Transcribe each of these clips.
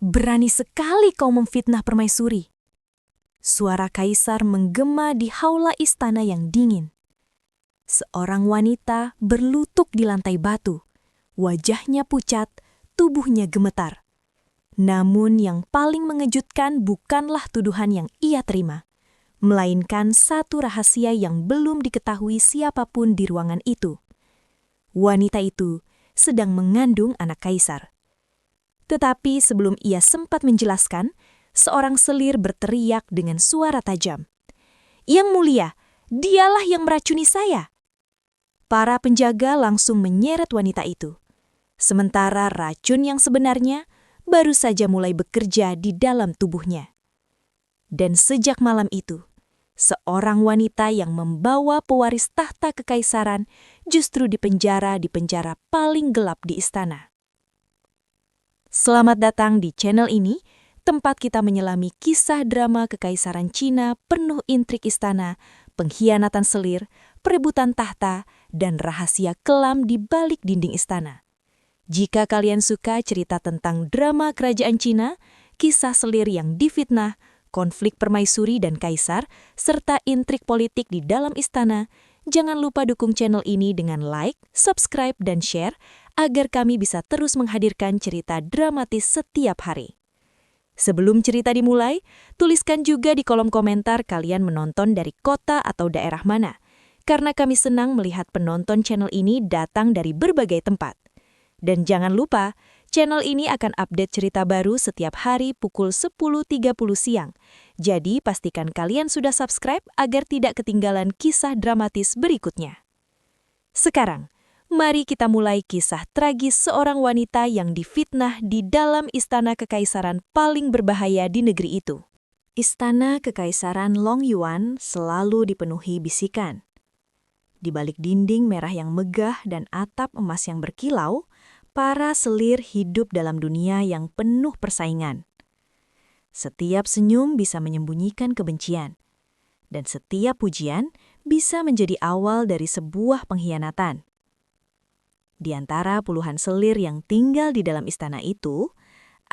Berani sekali kau memfitnah permaisuri. Suara kaisar menggema di haula istana yang dingin. Seorang wanita berlutut di lantai batu. Wajahnya pucat, tubuhnya gemetar. Namun yang paling mengejutkan bukanlah tuduhan yang ia terima, melainkan satu rahasia yang belum diketahui siapapun di ruangan itu. Wanita itu sedang mengandung anak kaisar. Tetapi sebelum ia sempat menjelaskan, seorang selir berteriak dengan suara tajam. "Yang mulia, dialah yang meracuni saya!" Para penjaga langsung menyeret wanita itu. Sementara racun yang sebenarnya baru saja mulai bekerja di dalam tubuhnya. Dan sejak malam itu, seorang wanita yang membawa pewaris tahta kekaisaran justru dipenjara di penjara paling gelap di istana. Selamat datang di channel ini, tempat kita menyelami kisah drama kekaisaran Cina penuh intrik istana, pengkhianatan selir, perebutan tahta, dan rahasia kelam di balik dinding istana. Jika kalian suka cerita tentang drama kerajaan Cina, kisah selir yang difitnah, konflik permaisuri dan kaisar, serta intrik politik di dalam istana, jangan lupa dukung channel ini dengan like, subscribe, dan share, agar kami bisa terus menghadirkan cerita dramatis setiap hari. Sebelum cerita dimulai, tuliskan juga di kolom komentar kalian menonton dari kota atau daerah mana, karena kami senang melihat penonton channel ini datang dari berbagai tempat. Dan jangan lupa, channel ini akan update cerita baru setiap hari pukul 10.30 siang. Jadi pastikan kalian sudah subscribe agar tidak ketinggalan kisah dramatis berikutnya. Sekarang, mari kita mulai kisah tragis seorang wanita yang difitnah di dalam istana kekaisaran paling berbahaya di negeri itu. Istana Kekaisaran Longyuan selalu dipenuhi bisikan. Di balik dinding merah yang megah dan atap emas yang berkilau, para selir hidup dalam dunia yang penuh persaingan. Setiap senyum bisa menyembunyikan kebencian, dan setiap pujian bisa menjadi awal dari sebuah pengkhianatan. Di antara puluhan selir yang tinggal di dalam istana itu,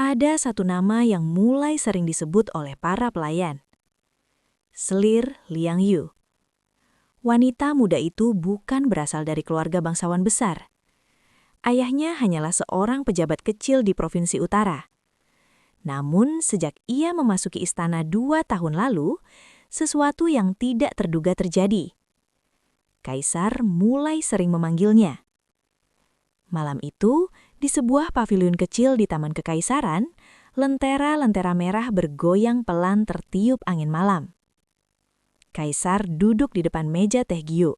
ada satu nama yang mulai sering disebut oleh para pelayan. Selir Liang Yu. Wanita muda itu bukan berasal dari keluarga bangsawan besar. Ayahnya hanyalah seorang pejabat kecil di provinsi utara. Namun, sejak ia memasuki istana 2 tahun lalu, sesuatu yang tidak terduga terjadi. Kaisar mulai sering memanggilnya. Malam itu, di sebuah paviliun kecil di Taman Kekaisaran, lentera-lentera merah bergoyang pelan tertiup angin malam. Kaisar duduk di depan meja teh giok,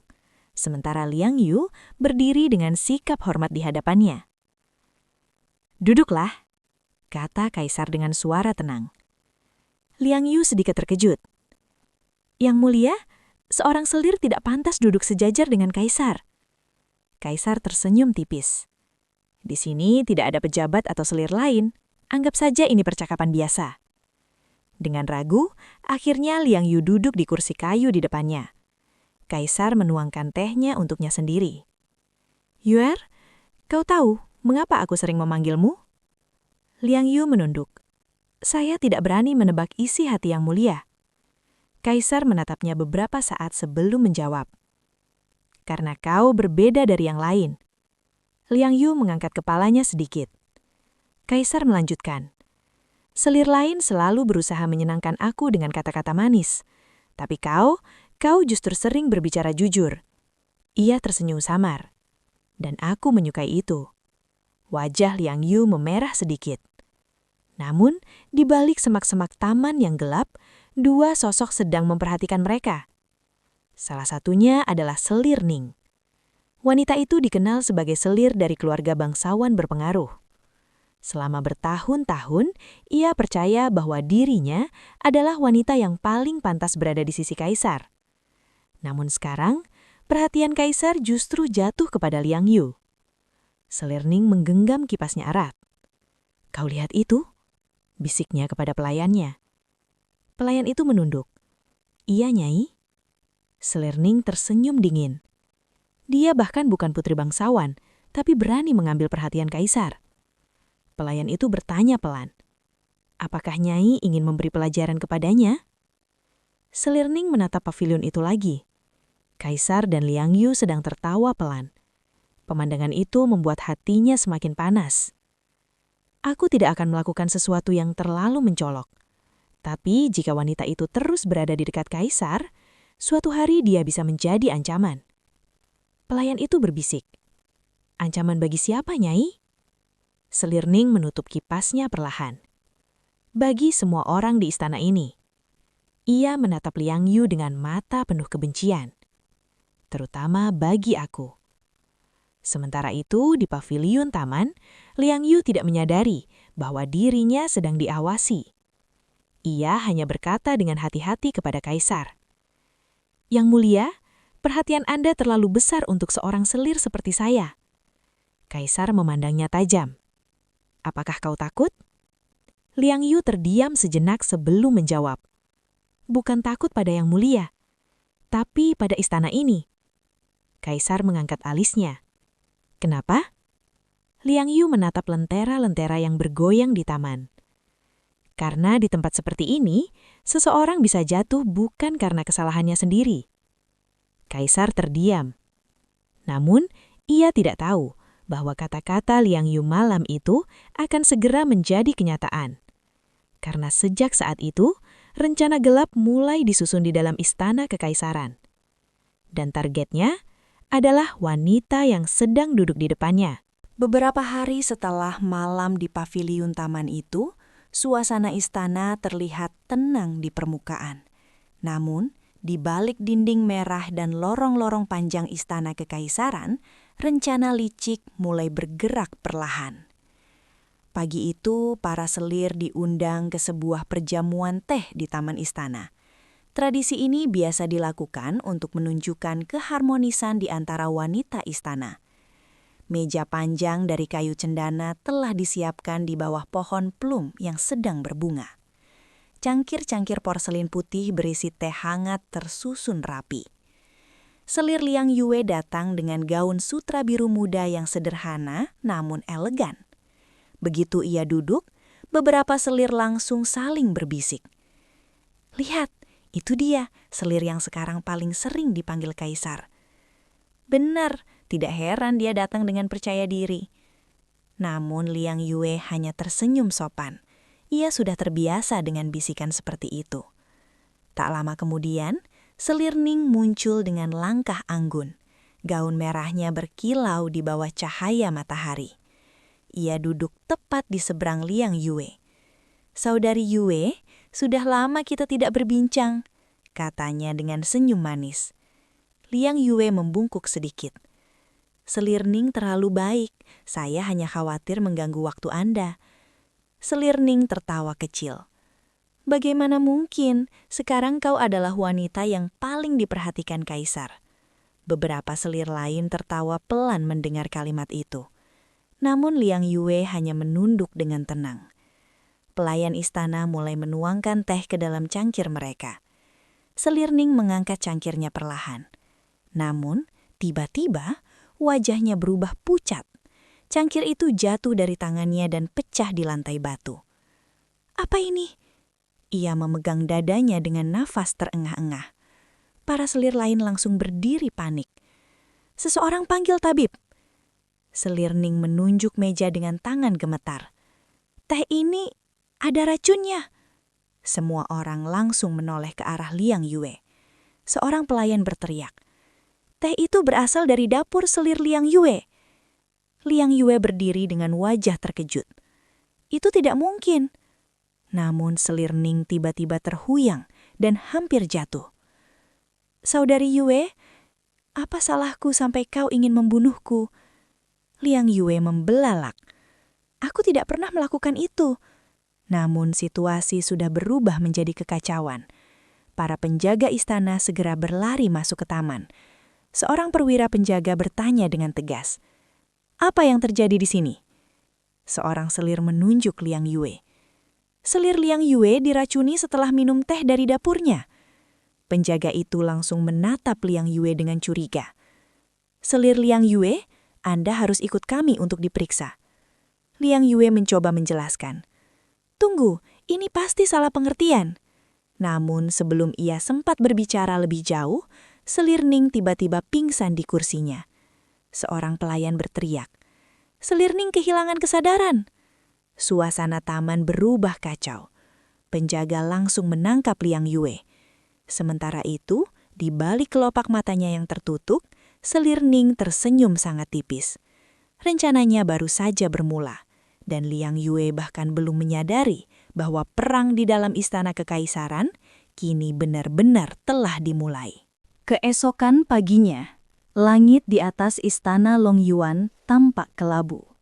sementara Liang Yu berdiri dengan sikap hormat di hadapannya. "Duduklah," kata kaisar dengan suara tenang. Liang Yu sedikit terkejut. "Yang mulia, seorang selir tidak pantas duduk sejajar dengan kaisar." Kaisar tersenyum tipis. "Di sini tidak ada pejabat atau selir lain. Anggap saja ini percakapan biasa." Dengan ragu, akhirnya Liang Yu duduk di kursi kayu di depannya. Kaisar menuangkan tehnya untuknya sendiri. "Yuer, kau tahu mengapa aku sering memanggilmu?" Liang Yu menunduk. "Saya tidak berani menebak isi hati yang mulia." Kaisar menatapnya beberapa saat sebelum menjawab. "Karena kau berbeda dari yang lain." Liang Yu mengangkat kepalanya sedikit. Kaisar melanjutkan. "Selir lain selalu berusaha menyenangkan aku dengan kata-kata manis. Tapi kau justru sering berbicara jujur." Ia tersenyum samar. Dan aku menyukai itu. Wajah Liang Yu memerah sedikit. Namun, di balik semak-semak taman yang gelap, 2 sosok sedang memperhatikan mereka. Salah satunya adalah Selir Ning. Wanita itu dikenal sebagai selir dari keluarga bangsawan berpengaruh. Selama bertahun-tahun, ia percaya bahwa dirinya adalah wanita yang paling pantas berada di sisi kaisar. Namun sekarang, perhatian kaisar justru jatuh kepada Liang Yu. Selir Ning menggenggam kipasnya erat. "Kau lihat itu?" bisiknya kepada pelayannya. Pelayan itu menunduk. "Iya, Nyai." Selir Ning tersenyum dingin. Dia bahkan bukan putri bangsawan, tapi berani mengambil perhatian kaisar. Pelayan itu bertanya pelan. Apakah Nyai ingin memberi pelajaran kepadanya? Selir Ning menatap pavilion itu lagi. Kaisar dan Liang Yu sedang tertawa pelan. Pemandangan itu membuat hatinya semakin panas. Aku tidak akan melakukan sesuatu yang terlalu mencolok. Tapi jika wanita itu terus berada di dekat Kaisar, suatu hari dia bisa menjadi ancaman. Pelayan itu berbisik. Ancaman bagi siapa, Nyai? Selir Ning menutup kipasnya perlahan. Bagi semua orang di istana ini. Ia menatap Liang Yu dengan mata penuh kebencian. Terutama bagi aku. Sementara itu, di pavilion taman, Liang Yu tidak menyadari bahwa dirinya sedang diawasi. Ia hanya berkata dengan hati-hati kepada Kaisar, "Yang mulia, perhatian Anda terlalu besar untuk seorang selir seperti saya." Kaisar memandangnya tajam. "Apakah kau takut?" Liang Yu terdiam sejenak sebelum menjawab. "Bukan takut pada Yang Mulia, tapi pada istana ini." Kaisar mengangkat alisnya. "Kenapa?" Liang Yu menatap lentera-lentera yang bergoyang di taman. Karena di tempat seperti ini, seseorang bisa jatuh bukan karena kesalahannya sendiri. Kaisar terdiam. Namun, ia tidak tahu bahwa kata-kata Liang Yu malam itu akan segera menjadi kenyataan. Karena sejak saat itu, rencana gelap mulai disusun di dalam istana kekaisaran. Dan targetnya adalah wanita yang sedang duduk di depannya. Beberapa hari setelah malam di pavilion taman itu, suasana istana terlihat tenang di permukaan. Namun, di balik dinding merah dan lorong-lorong panjang istana kekaisaran, rencana licik mulai bergerak perlahan. Pagi itu, para selir diundang ke sebuah perjamuan teh di taman istana. Tradisi ini biasa dilakukan untuk menunjukkan keharmonisan di antara wanita istana. Meja panjang dari kayu cendana telah disiapkan di bawah pohon plum yang sedang berbunga. Cangkir-cangkir porselin putih berisi teh hangat tersusun rapi. Selir Liang Yue datang dengan gaun sutra biru muda yang sederhana namun elegan. Begitu ia duduk, beberapa selir langsung saling berbisik. "Lihat, itu dia, selir yang sekarang paling sering dipanggil Kaisar." Benar, tidak heran dia datang dengan percaya diri. Namun Liang Yue hanya tersenyum sopan. Ia sudah terbiasa dengan bisikan seperti itu. Tak lama kemudian, Selir Ning muncul dengan langkah anggun. Gaun merahnya berkilau di bawah cahaya matahari. Ia duduk tepat di seberang Liang Yue. "Saudari Yue, sudah lama kita tidak berbincang," katanya dengan senyum manis. Liang Yue membungkuk sedikit. "Selir Ning terlalu baik, saya hanya khawatir mengganggu waktu Anda." Selir Ning tertawa kecil. "Bagaimana mungkin, sekarang kau adalah wanita yang paling diperhatikan Kaisar." Beberapa selir lain tertawa pelan mendengar kalimat itu. Namun Liang Yue hanya menunduk dengan tenang. Pelayan istana mulai menuangkan teh ke dalam cangkir mereka. Selir Ning mengangkat cangkirnya perlahan. Namun, tiba-tiba wajahnya berubah pucat. Cangkir itu jatuh dari tangannya dan pecah di lantai batu. "Apa ini?" Ia memegang dadanya dengan nafas terengah-engah. Para selir lain langsung berdiri panik. "Seseorang panggil tabib." Selir Ning menunjuk meja dengan tangan gemetar. "Teh ini ada racunnya." Semua orang langsung menoleh ke arah Liang Yue. Seorang pelayan berteriak, "Teh itu berasal dari dapur selir Liang Yue." Liang Yue berdiri dengan wajah terkejut. "Itu tidak mungkin." Namun Selir Ning tiba-tiba terhuyang dan hampir jatuh. "Saudari Yue, apa salahku sampai kau ingin membunuhku?" Liang Yue membelalak. "Aku tidak pernah melakukan itu." Namun situasi sudah berubah menjadi kekacauan. Para penjaga istana segera berlari masuk ke taman. Seorang perwira penjaga bertanya dengan tegas, "Apa yang terjadi di sini?" Seorang selir menunjuk Liang Yue. "Selir Liang Yue diracuni setelah minum teh dari dapurnya." Penjaga itu langsung menatap Liang Yue dengan curiga. "Selir Liang Yue, Anda harus ikut kami untuk diperiksa." Liang Yue mencoba menjelaskan. "Tunggu, Ini pasti salah pengertian. Namun sebelum ia sempat berbicara lebih jauh, Selir Ning tiba-tiba pingsan di kursinya. Seorang pelayan berteriak, "Selir Ning kehilangan kesadaran!" Suasana taman berubah kacau. Penjaga langsung menangkap Liang Yue. Sementara itu, di balik kelopak matanya yang tertutup, Selir Ning tersenyum sangat tipis. Rencananya baru saja bermula, dan Liang Yue bahkan belum menyadari bahwa perang di dalam istana kekaisaran kini benar-benar telah dimulai. Keesokan paginya, langit di atas istana Longyuan tampak kelabu.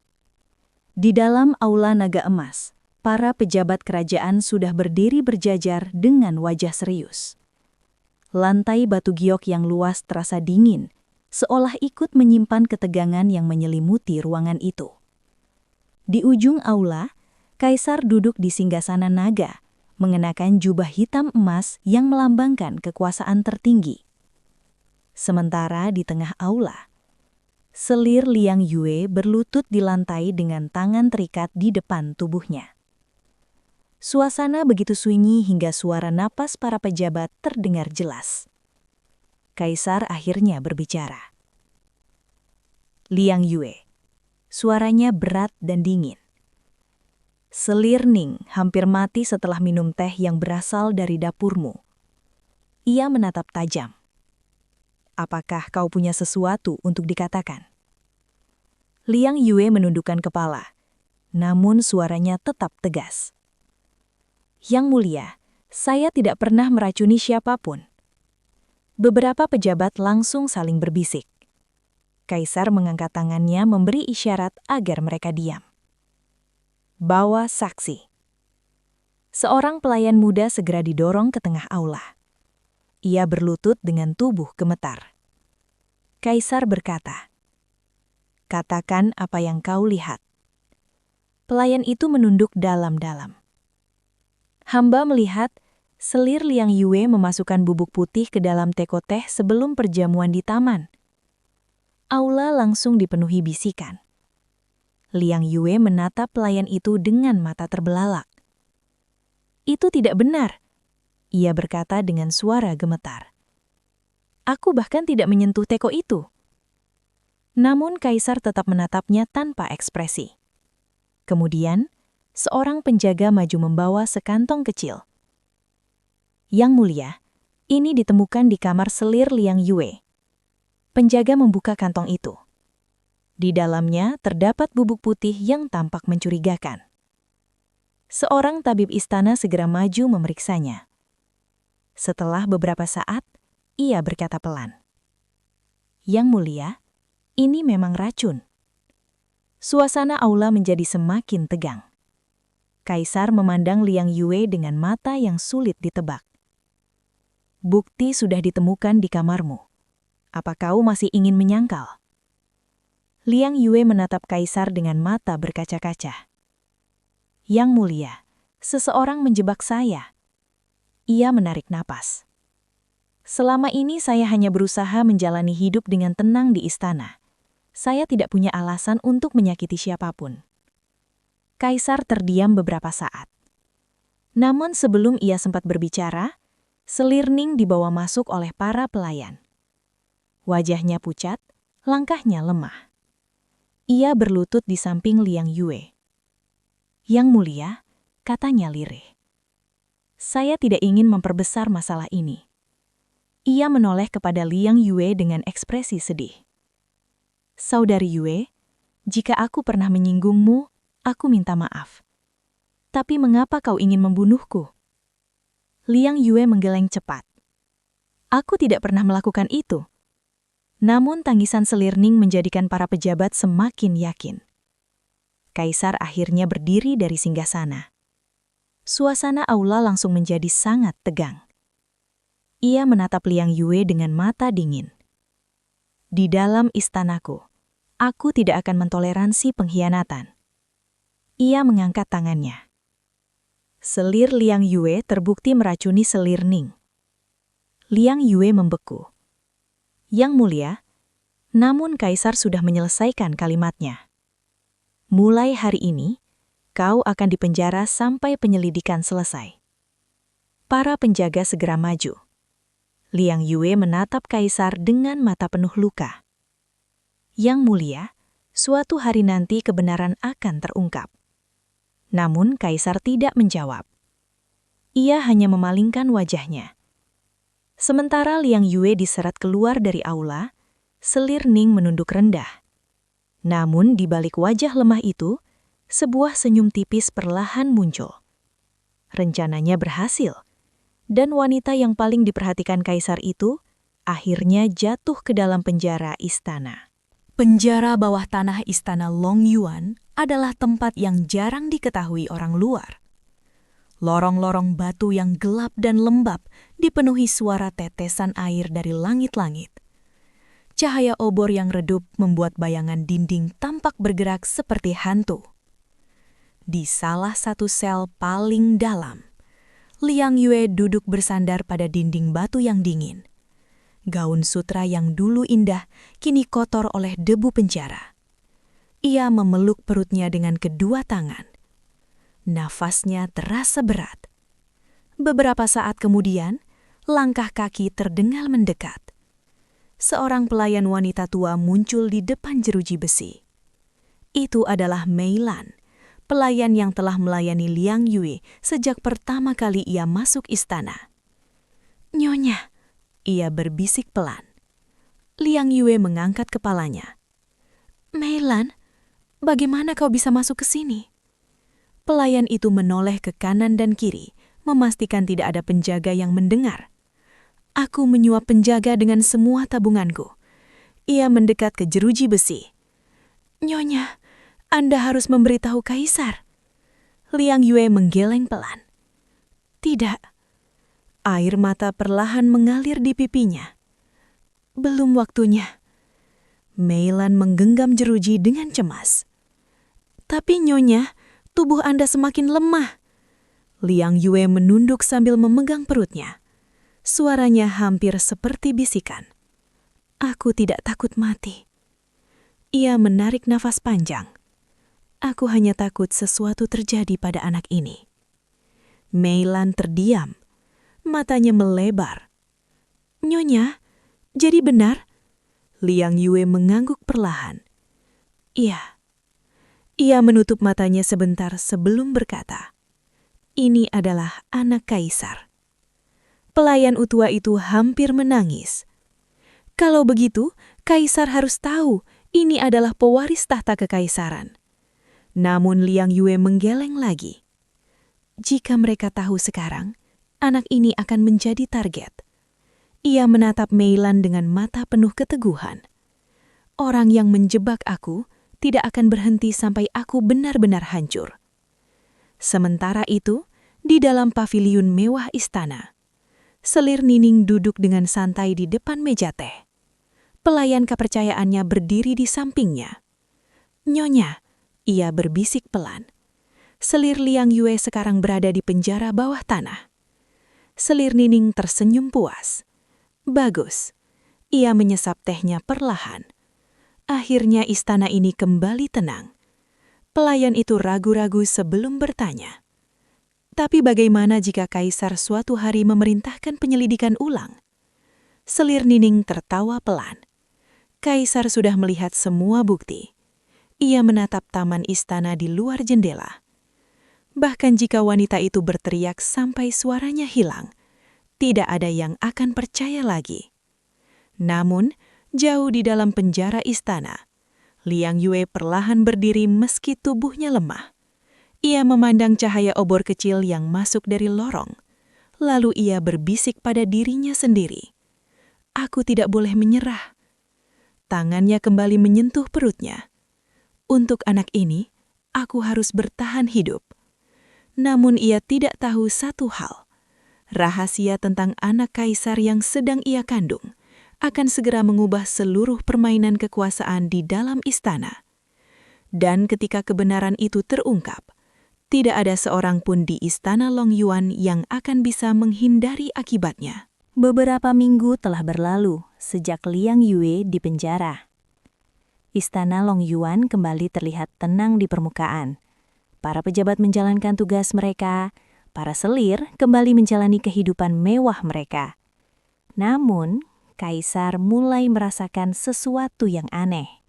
Di dalam aula naga emas, para pejabat kerajaan sudah berdiri berjajar dengan wajah serius. Lantai batu giok yang luas terasa dingin, seolah ikut menyimpan ketegangan yang menyelimuti ruangan itu. Di ujung aula, Kaisar duduk di singgasana naga, mengenakan jubah hitam emas yang melambangkan kekuasaan tertinggi. Sementara di tengah aula, Selir Liang Yue berlutut di lantai dengan tangan terikat di depan tubuhnya. Suasana begitu sunyi hingga suara napas para pejabat terdengar jelas. Kaisar akhirnya berbicara. "Liang Yue," suaranya berat dan dingin. "Selir Ning hampir mati setelah minum teh yang berasal dari dapurmu." Ia menatap tajam. "Apakah kau punya sesuatu untuk dikatakan?" Liang Yue menundukkan kepala, namun suaranya tetap tegas. "Yang mulia, saya tidak pernah meracuni siapapun." Beberapa pejabat langsung saling berbisik. Kaisar mengangkat tangannya memberi isyarat agar mereka diam. "Bawa saksi." Seorang pelayan muda segera didorong ke tengah aula. Ia berlutut dengan tubuh gemetar. Kaisar berkata, "Katakan apa yang kau lihat." Pelayan itu menunduk dalam-dalam. "Hamba melihat Selir Liang Yue memasukkan bubuk putih ke dalam teko teh sebelum perjamuan di taman." Aula langsung dipenuhi bisikan. Liang Yue menatap pelayan itu dengan mata terbelalak. "Itu tidak benar," ia berkata dengan suara gemetar. "Aku bahkan tidak menyentuh teko itu." Namun Kaisar tetap menatapnya tanpa ekspresi. Kemudian, seorang penjaga maju membawa sekantong kecil. "Yang mulia, ini ditemukan di kamar Selir Liang Yue." Penjaga membuka kantong itu. Di dalamnya terdapat bubuk putih yang tampak mencurigakan. Seorang tabib istana segera maju memeriksanya. Setelah beberapa saat, ia berkata pelan, "Yang mulia, ini memang racun." Suasana aula menjadi semakin tegang. Kaisar memandang Liang Yue dengan mata yang sulit ditebak. "Bukti sudah ditemukan di kamarmu. Apa kau masih ingin menyangkal?" Liang Yue menatap Kaisar dengan mata berkaca-kaca. "Yang mulia, seseorang menjebak saya." Ia menarik napas. "Selama ini saya hanya berusaha menjalani hidup dengan tenang di istana. Saya tidak punya alasan untuk menyakiti siapapun." Kaisar terdiam beberapa saat. Namun sebelum ia sempat berbicara, Selir Ning dibawa masuk oleh para pelayan. Wajahnya pucat, langkahnya lemah. Ia berlutut di samping Liang Yue. "Yang mulia," katanya lirih, "saya tidak ingin memperbesar masalah ini." Ia menoleh kepada Liang Yue dengan ekspresi sedih. "Saudari Yue, jika aku pernah menyinggungmu, aku minta maaf. Tapi mengapa kau ingin membunuhku?" Liang Yue menggeleng cepat. "Aku tidak pernah melakukan itu." Namun tangisan Selir Ning menjadikan para pejabat semakin yakin. Kaisar akhirnya berdiri dari singgasana. Suasana aula langsung menjadi sangat tegang. Ia menatap Liang Yue dengan mata dingin. "Di dalam istanaku, aku tidak akan mentoleransi pengkhianatan." Ia mengangkat tangannya. Selir Liang Yue terbukti meracuni Selir Ning. Liang Yue membeku. "Yang mulia," namun Kaisar sudah menyelesaikan kalimatnya. "Mulai hari ini, kau akan dipenjara sampai penyelidikan selesai." Para penjaga segera maju. Liang Yue menatap kaisar dengan mata penuh luka. "Yang mulia, suatu hari nanti kebenaran akan terungkap." Namun kaisar tidak menjawab. Ia hanya memalingkan wajahnya. Sementara Liang Yue diseret keluar dari aula, selir Ning menunduk rendah. Namun di balik wajah lemah itu, sebuah senyum tipis perlahan muncul. Rencananya berhasil, dan wanita yang paling diperhatikan kaisar itu akhirnya jatuh ke dalam penjara istana. Penjara bawah tanah istana Long Yuan adalah tempat yang jarang diketahui orang luar. Lorong-lorong batu yang gelap dan lembab dipenuhi suara tetesan air dari langit-langit. Cahaya obor yang redup membuat bayangan dinding tampak bergerak seperti hantu. Di salah satu sel paling dalam, Liang Yue duduk bersandar pada dinding batu yang dingin. Gaun sutra yang dulu indah kini kotor oleh debu penjara. Ia memeluk perutnya dengan kedua tangan. Nafasnya terasa berat. Beberapa saat kemudian, langkah kaki terdengar mendekat. Seorang pelayan wanita tua muncul di depan jeruji besi. Itu adalah Mei Lan, pelayan yang telah melayani Liang Yue sejak pertama kali ia masuk istana. "Nyonya," ia berbisik pelan. Liang Yue mengangkat kepalanya. "Mei Lan, bagaimana kau bisa masuk ke sini?" Pelayan itu menoleh ke kanan dan kiri, memastikan tidak ada penjaga yang mendengar. "Aku menyuap penjaga dengan semua tabunganku." Ia mendekat ke jeruji besi. "Nyonya, Anda harus memberitahu kaisar." Liang Yue menggeleng pelan. "Tidak." Air mata perlahan mengalir di pipinya. "Belum waktunya." Mei Lan menggenggam jeruji dengan cemas. "Tapi Nyonya, tubuh Anda semakin lemah." Liang Yue menunduk sambil memegang perutnya. Suaranya hampir seperti bisikan. "Aku tidak takut mati." Ia menarik nafas panjang. "Aku hanya takut sesuatu terjadi pada anak ini." Mei Lan terdiam. Matanya melebar. "Nyonya, jadi benar?" Liang Yue mengangguk perlahan. "Iya." Ia menutup matanya sebentar sebelum berkata, "Ini adalah anak kaisar." Pelayan utua itu hampir menangis. Kalau begitu, kaisar harus tahu ini adalah pewaris tahta kekaisaran. Namun Liang Yue menggeleng lagi. Jika mereka tahu sekarang, anak ini akan menjadi target. Ia menatap Mei Lan dengan mata penuh keteguhan. "Orang yang menjebak aku tidak akan berhenti sampai aku benar-benar hancur." Sementara itu, di dalam paviliun mewah istana, selir Nining duduk dengan santai di depan meja teh. Pelayan kepercayaannya berdiri di sampingnya. "Nyonya," ia berbisik pelan. "Selir Liang Yue sekarang berada di penjara bawah tanah." Selir Nining tersenyum puas. "Bagus." Ia menyesap tehnya perlahan. Akhirnya istana ini kembali tenang. Pelayan itu ragu-ragu sebelum bertanya, "Tapi bagaimana jika kaisar suatu hari memerintahkan penyelidikan ulang?" Selir Nining tertawa pelan. Kaisar sudah melihat semua bukti. Ia menatap taman istana di luar jendela. Bahkan jika wanita itu berteriak sampai suaranya hilang, tidak ada yang akan percaya lagi. Namun, jauh di dalam penjara istana, Liang Yue perlahan berdiri meski tubuhnya lemah. Ia memandang cahaya obor kecil yang masuk dari lorong. Lalu ia berbisik pada dirinya sendiri, "Aku tidak boleh menyerah." Tangannya kembali menyentuh perutnya. "Untuk anak ini, aku harus bertahan hidup." Namun ia tidak tahu satu hal. Rahasia tentang anak kaisar yang sedang ia kandung akan segera mengubah seluruh permainan kekuasaan di dalam istana. Dan ketika kebenaran itu terungkap, tidak ada seorang pun di istana Long Yuan yang akan bisa menghindari akibatnya. Beberapa minggu telah berlalu sejak Liang Yue di penjara. Istana Long Yuan kembali terlihat tenang di permukaan. Para pejabat menjalankan tugas mereka, para selir kembali menjalani kehidupan mewah mereka. Namun, Kaisar mulai merasakan sesuatu yang aneh.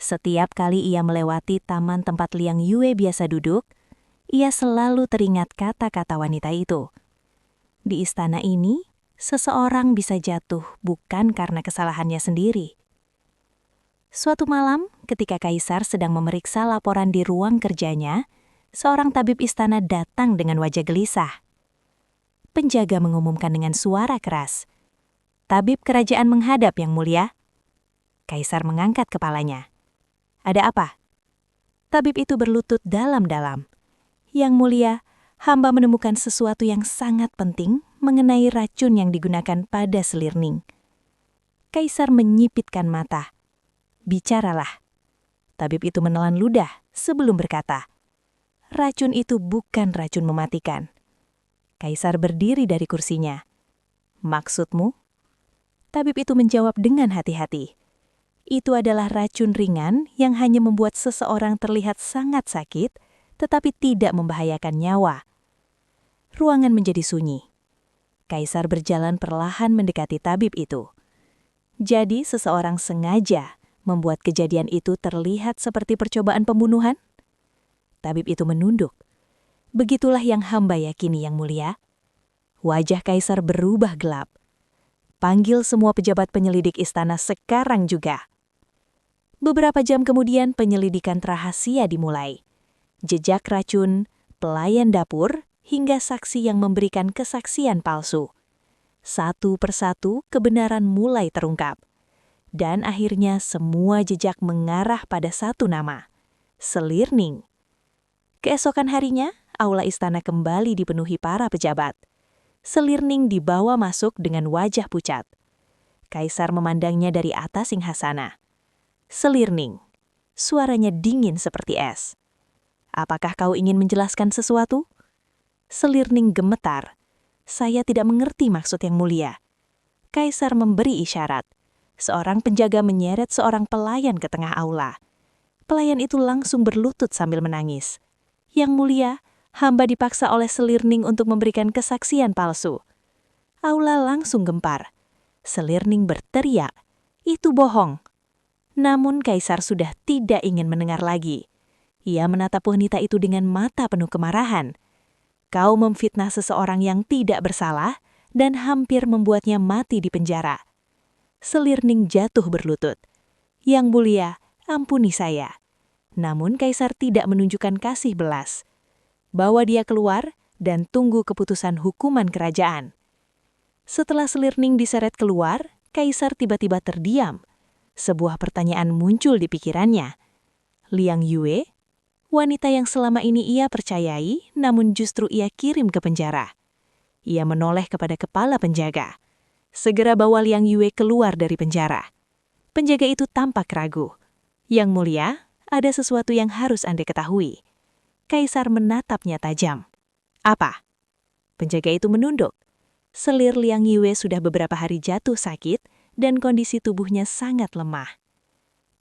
Setiap kali ia melewati taman tempat Liang Yue biasa duduk, ia selalu teringat kata-kata wanita itu. Di istana ini, seseorang bisa jatuh bukan karena kesalahannya sendiri. Suatu malam, ketika Kaisar sedang memeriksa laporan di ruang kerjanya, seorang tabib istana datang dengan wajah gelisah. Penjaga mengumumkan dengan suara keras, "Tabib kerajaan menghadap, Yang Mulia." Kaisar mengangkat kepalanya. "Ada apa?" Tabib itu berlutut dalam-dalam. "Yang Mulia, hamba menemukan sesuatu yang sangat penting mengenai racun yang digunakan pada selir Ning." Kaisar menyipitkan mata. "Bicaralah." Tabib itu menelan ludah sebelum berkata, "Racun itu bukan racun mematikan." Kaisar berdiri dari kursinya. "Maksudmu?" Tabib itu menjawab dengan hati-hati. "Itu adalah racun ringan yang hanya membuat seseorang terlihat sangat sakit, tetapi tidak membahayakan nyawa." Ruangan menjadi sunyi. Kaisar berjalan perlahan mendekati tabib itu. Jadi seseorang sengaja membuat kejadian itu terlihat seperti percobaan pembunuhan? Tabib itu menunduk. "Begitulah yang hamba yakini, Yang Mulia." Wajah Kaisar berubah gelap. "Panggil semua pejabat penyelidik istana sekarang juga." Beberapa jam kemudian penyelidikan rahasia dimulai. Jejak racun, pelayan dapur, hingga saksi yang memberikan kesaksian palsu. Satu persatu kebenaran mulai terungkap. Dan akhirnya semua jejak mengarah pada satu nama, Selir Ning. Keesokan harinya, aula istana kembali dipenuhi para pejabat. Selir Ning dibawa masuk dengan wajah pucat. Kaisar memandangnya dari atas singgasana. "Selir Ning," suaranya dingin seperti es. "Apakah kau ingin menjelaskan sesuatu?" Selir Ning gemetar. "Saya tidak mengerti maksud Yang Mulia." Kaisar memberi isyarat. Seorang penjaga menyeret seorang pelayan ke tengah aula. Pelayan itu langsung berlutut sambil menangis. "Yang Mulia, hamba dipaksa oleh Selir Ning untuk memberikan kesaksian palsu." Aula langsung gempar. Selir Ning berteriak, "Itu bohong." Namun Kaisar sudah tidak ingin mendengar lagi. Ia menatap wanita itu dengan mata penuh kemarahan. "Kau memfitnah seseorang yang tidak bersalah dan hampir membuatnya mati di penjara." Selir Ning jatuh berlutut. "Yang Mulia, ampuni saya." Namun Kaisar tidak menunjukkan kasih belas. "Bawa dia keluar dan tunggu keputusan hukuman kerajaan." Setelah Selir Ning diseret keluar, Kaisar tiba-tiba terdiam. Sebuah pertanyaan muncul di pikirannya. Liang Yue, wanita yang selama ini ia percayai, namun justru ia kirim ke penjara. Ia menoleh kepada kepala penjaga. "Segera bawa Liang Yue keluar dari penjara." Penjaga itu tampak ragu. "Yang Mulia, ada sesuatu yang harus Anda ketahui." Kaisar menatapnya tajam. "Apa?" Penjaga itu menunduk. Selir Liang Yue sudah beberapa hari jatuh sakit dan kondisi tubuhnya sangat lemah.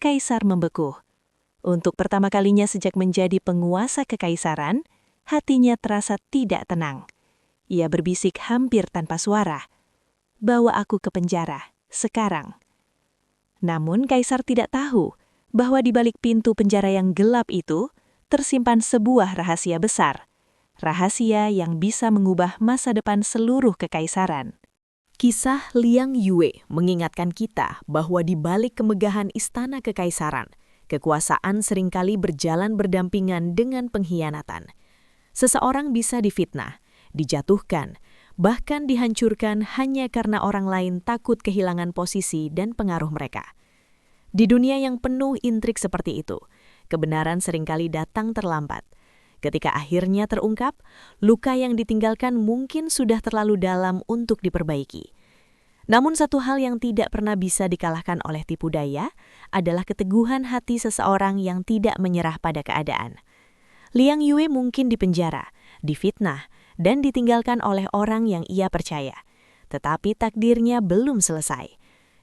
Kaisar membeku. Untuk pertama kalinya sejak menjadi penguasa kekaisaran, hatinya terasa tidak tenang. Ia berbisik hampir tanpa suara, "Bawa aku ke penjara, sekarang." Namun Kaisar tidak tahu bahwa di balik pintu penjara yang gelap itu tersimpan sebuah rahasia besar. Rahasia yang bisa mengubah masa depan seluruh kekaisaran. Kisah Liang Yue mengingatkan kita bahwa di balik kemegahan istana kekaisaran, kekuasaan seringkali berjalan berdampingan dengan pengkhianatan. Seseorang bisa difitnah, dijatuhkan, bahkan dihancurkan hanya karena orang lain takut kehilangan posisi dan pengaruh mereka. Di dunia yang penuh intrik seperti itu, kebenaran seringkali datang terlambat. Ketika akhirnya terungkap, luka yang ditinggalkan mungkin sudah terlalu dalam untuk diperbaiki. Namun satu hal yang tidak pernah bisa dikalahkan oleh tipu daya adalah keteguhan hati seseorang yang tidak menyerah pada keadaan. Liang Yue mungkin dipenjara, difitnah, dan ditinggalkan oleh orang yang ia percaya. Tetapi takdirnya belum selesai.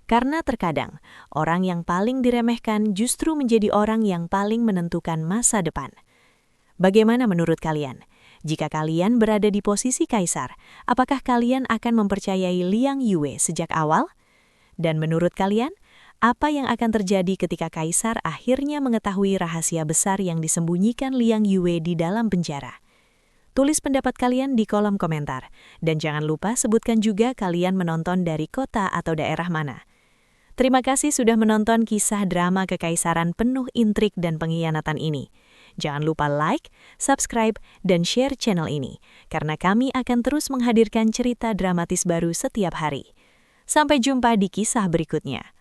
Karena terkadang, orang yang paling diremehkan justru menjadi orang yang paling menentukan masa depan. Bagaimana menurut kalian? Jika kalian berada di posisi kaisar, apakah kalian akan mempercayai Liang Yue sejak awal? Dan menurut kalian, apa yang akan terjadi ketika kaisar akhirnya mengetahui rahasia besar yang disembunyikan Liang Yue di dalam penjara? Tulis pendapat kalian di kolom komentar, dan jangan lupa sebutkan juga kalian menonton dari kota atau daerah mana. Terima kasih sudah menonton kisah drama kekaisaran penuh intrik dan pengkhianatan ini. Jangan lupa like, subscribe, dan share channel ini, karena kami akan terus menghadirkan cerita dramatis baru setiap hari. Sampai jumpa di kisah berikutnya.